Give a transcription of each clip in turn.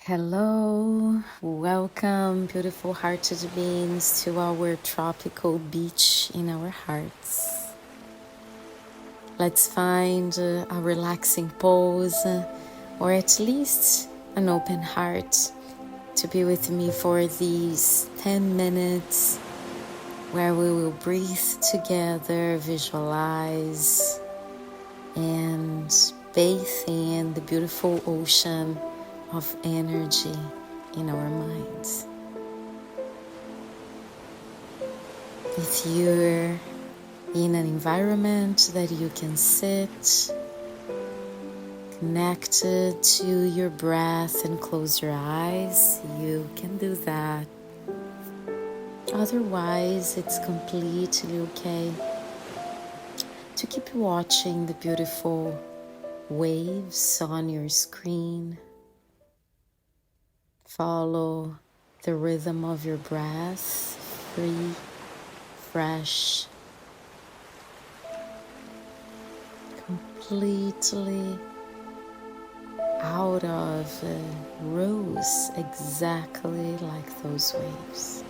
Hello, welcome, beautiful hearted beings, to our tropical beach in our hearts. Let's find a relaxing pose, or at least an open heart, to be with me for these 10 minutes where we will breathe together, visualize, and bathe in the beautiful ocean of energy in our minds. If you're in an environment that you can sit connected to your breath and close your eyes, you can do that. Otherwise, it's completely okay to keep watching the beautiful waves on your screen. Follow the rhythm of your breath, free, fresh, completely out of rules, exactly like those waves.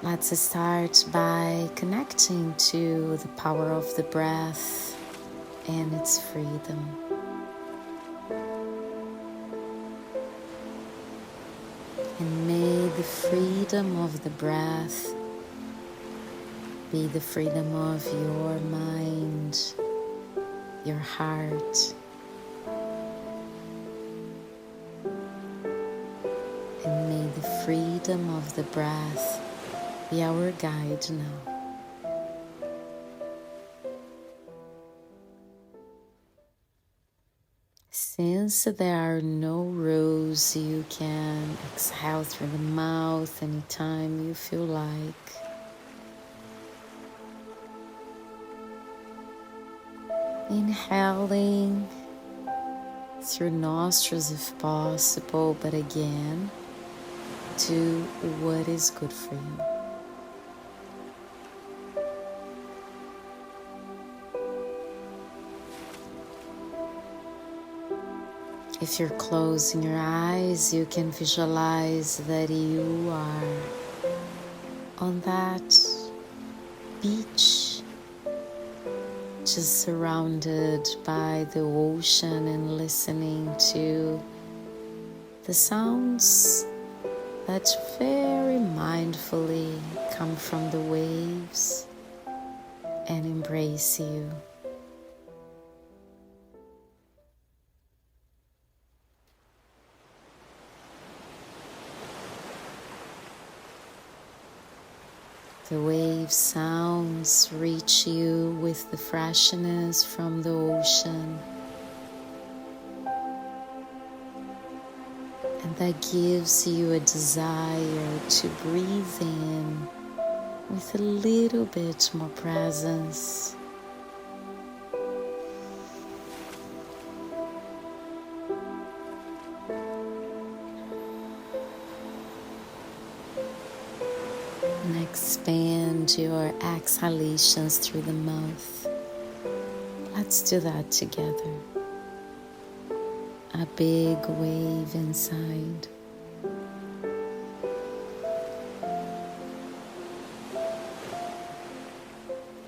Let's start by connecting to the power of the breath and its freedom. And may the freedom of the breath be the freedom of your mind, your heart, and may the freedom of the breath be our guide now. Since there are no rules, you can exhale through the mouth anytime you feel like. Inhaling through nostrils if possible, but again, do what is good for you. If you're closing your eyes, you can visualize that you are on that beach, just surrounded by the ocean and listening to the sounds that very mindfully come from the waves and embrace you. The wave sounds reach you with the freshness from the ocean, and that gives you a desire to breathe in with a little bit more presence. And expand your exhalations through the mouth. Let's do that together. A big wave inside.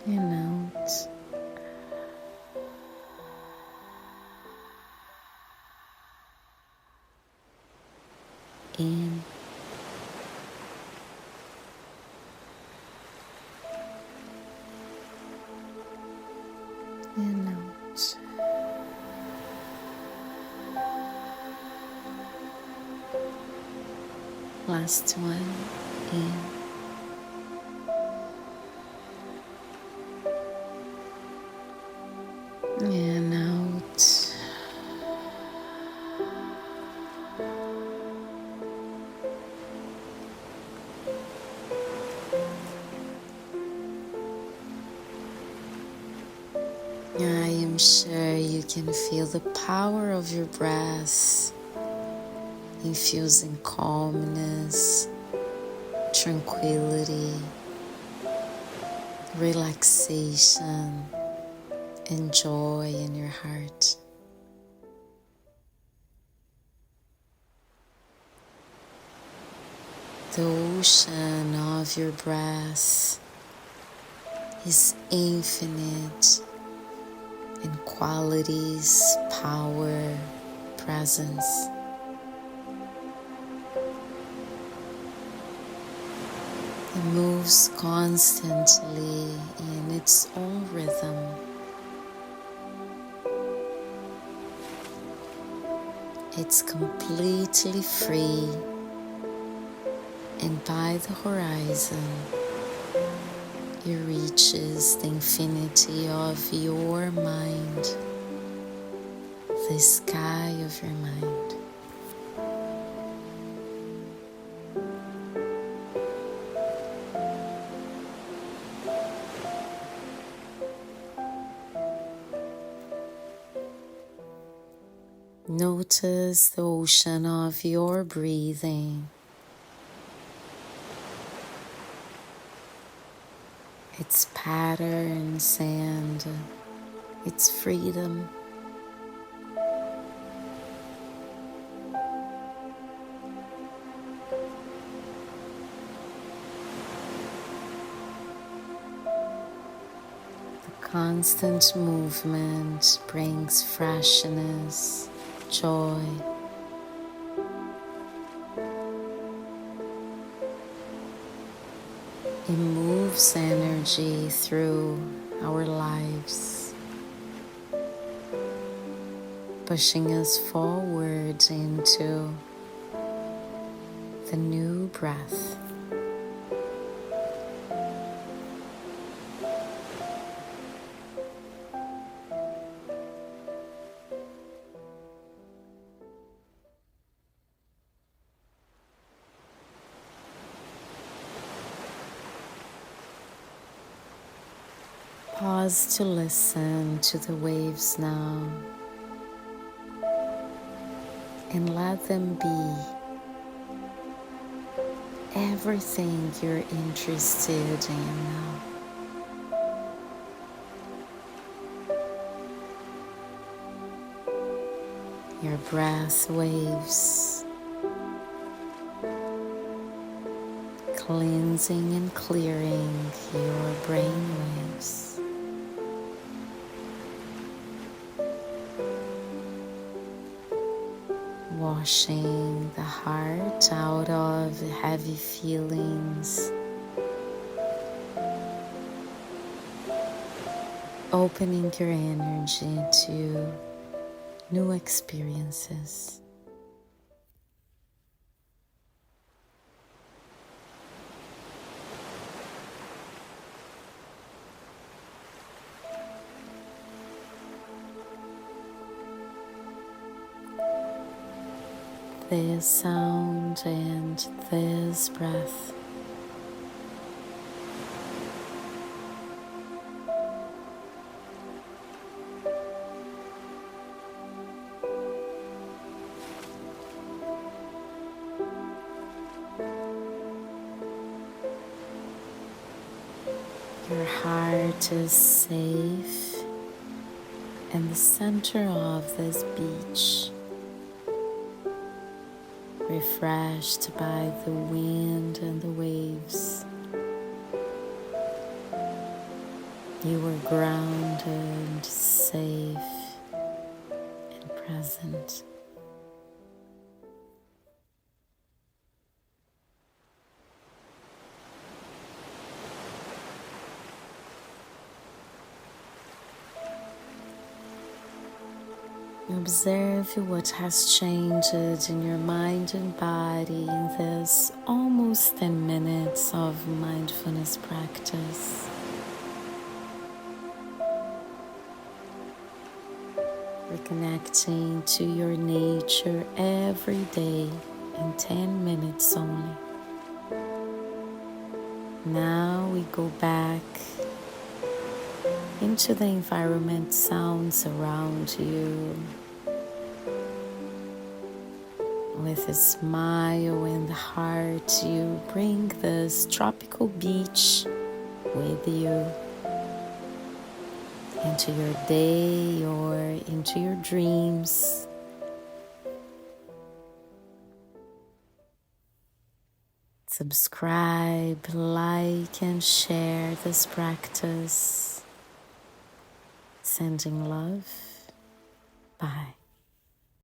And out. In. And out. Last one, in. And out. I am sure you can feel the power of your breath infusing calmness, tranquility, relaxation, and joy in your heart. The ocean of your breath is infinite in qualities, power, presence. It moves constantly in its own rhythm. It's completely free, and by the horizon, it reaches the infinity of your mind, the sky of your mind. Notice the ocean of your breathing, its patterns and its freedom. The constant movement brings freshness, joy. It moves energy through our lives, pushing us forward into the new breath. Pause to listen to the waves now and let them be everything you're interested in now. Your breath waves, cleansing and clearing your brain waves. Washing the heart out of heavy feelings, opening your energy to new experiences. This sound and this breath your heart is safe in the center of this beach, refreshed by the wind and the waves. You are grounded, safe, and present. Observe what has changed in your mind and body in this almost 10 minutes of mindfulness practice. Reconnecting to your nature every day in 10 minutes only. Now we go back into the environment, sounds around you. With a smile in the heart, you bring this tropical beach with you. into your day or into your dreams. Subscribe, like, and share this practice. Sending love. Bye.